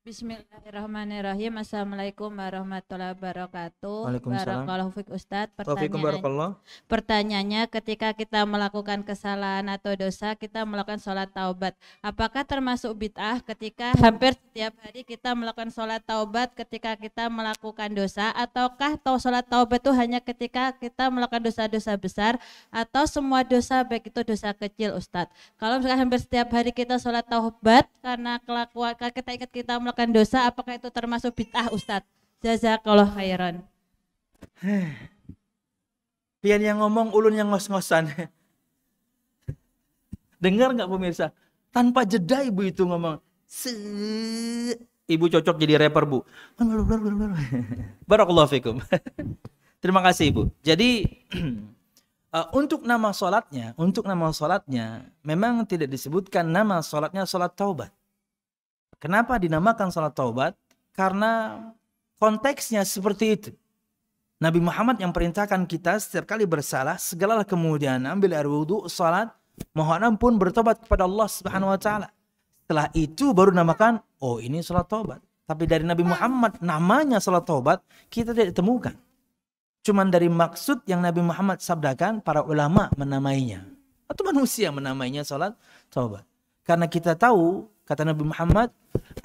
Bismillahirrahmanirrahim. Assalamualaikum warahmatullahi wabarakatuh. Waalaikumsalam. Barakallahu fiik Ustadz. Waalaikumsalam barakallah. Pertanyaannya, ketika kita melakukan kesalahan atau dosa, kita melakukan sholat taubat. Apakah termasuk bid'ah ketika hampir setiap hari kita melakukan sholat taubat ketika kita melakukan dosa? Ataukah sholat taubat itu hanya ketika kita melakukan dosa-dosa besar atau semua dosa baik itu dosa kecil, Ustadz? Kalau misalkan hampir setiap hari kita sholat taubat karena kelakuan kita ingat kita melakukan dosa, apakah itu termasuk bid'ah, Ustadz? Jazakallah khairan. Pian yang ngomong, ulun yang ngos-ngosan. Dengar nggak pemirsa? Tanpa jeda ibu itu ngomong. Ibu cocok jadi rapper, Bu. Barakallahu fikum. Terima kasih, Ibu. Jadi untuk nama sholatnya memang tidak disebutkan nama sholatnya sholat taubat. Kenapa dinamakan sholat taubat? Karena konteksnya seperti itu. Nabi Muhammad yang perintahkan kita setiap kali bersalah, segala kemudian ambil air wudhu, sholat, mohon ampun, bertobat kepada Allah Subhanahu wa taala. Setelah itu baru namakan, oh ini sholat taubat. Tapi dari Nabi Muhammad namanya sholat taubat kita tidak temukan. Cuman dari maksud yang Nabi Muhammad sabdakan, para ulama menamainya atau manusia menamainya sholat taubat. Karena kita tahu, kata Nabi Muhammad,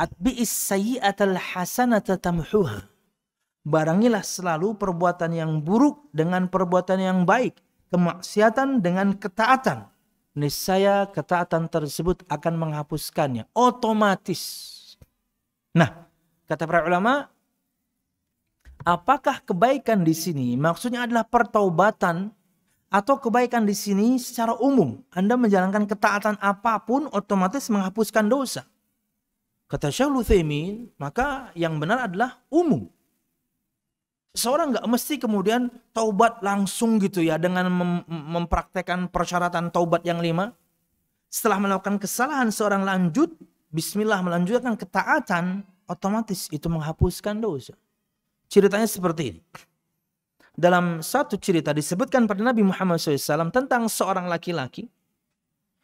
atbi'is sayyi'atal hasanata tamhuha. Barangilah selalu perbuatan yang buruk dengan perbuatan yang baik, kemaksiatan dengan ketaatan. Niscaya ketaatan tersebut akan menghapuskannya otomatis. Nah, kata para ulama, apakah kebaikan di sini maksudnya adalah pertaubatan atau kebaikan di sini secara umum? Anda menjalankan ketaatan apapun otomatis menghapuskan dosa. Kata Syaikh Utsaimin, maka yang benar adalah umum. Seseorang nggak mesti kemudian taubat langsung gitu ya dengan mempraktekkan persyaratan taubat yang 5. Setelah melakukan kesalahan seorang lanjut, bismillah melanjutkan ketaatan, otomatis itu menghapuskan dosa. Ceritanya seperti ini. Dalam satu cerita disebutkan pada Nabi Muhammad SAW tentang seorang laki-laki.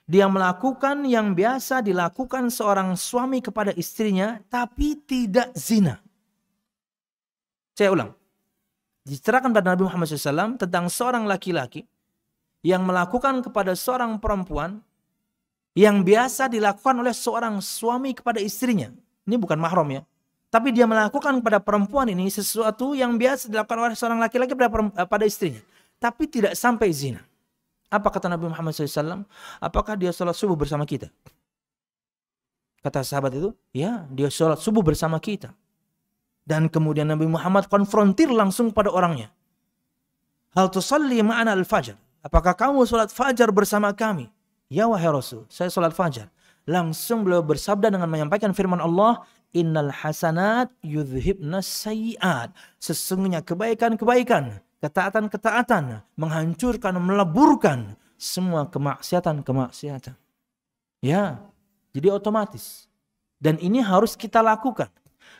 Dia melakukan yang biasa dilakukan seorang suami kepada istrinya, tapi tidak zina. Saya ulang. Diceritakan pada Nabi Muhammad SAW tentang seorang laki-laki yang melakukan kepada seorang perempuan yang biasa dilakukan oleh seorang suami kepada istrinya. Ini bukan mahram ya. Tapi dia melakukan pada perempuan ini sesuatu yang biasa dilakukan oleh seorang laki-laki pada istrinya. Tapi tidak sampai zina. Apa kata Nabi Muhammad SAW? Apakah dia sholat subuh bersama kita? Kata sahabat itu, ya, dia sholat subuh bersama kita. Dan kemudian Nabi Muhammad konfrontir langsung pada orangnya. Hal tusalli ma'ana al-fajr. Apakah kamu sholat fajar bersama kami? Ya wahai Rasul, saya sholat fajar. Langsung beliau bersabda dengan menyampaikan firman Allah, innal hasanat yudhibnas sayyiat. Sesungguhnya kebaikan-kebaikan, ketaatan-ketaatan menghancurkan, meleburkan semua kemaksiatan-kemaksiatan. Ya, jadi otomatis. Dan ini harus kita lakukan.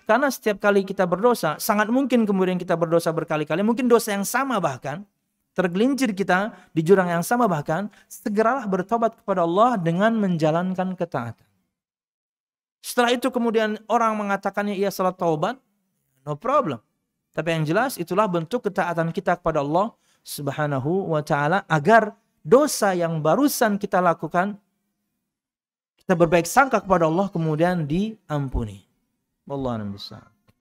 Karena setiap kali kita berdosa, sangat mungkin kemudian kita berdosa berkali-kali, mungkin dosa yang sama bahkan, tergelincir kita di jurang yang sama bahkan, segeralah bertobat kepada Allah dengan menjalankan ketaatan. Setelah itu kemudian orang mengatakannya ia salat taubat, no problem. Tapi yang jelas itulah bentuk ketaatan kita kepada Allah Subhanahu wa taala agar dosa yang barusan kita lakukan kita berbaik sangka kepada Allah kemudian diampuni. Wallahu a'lam bishawab.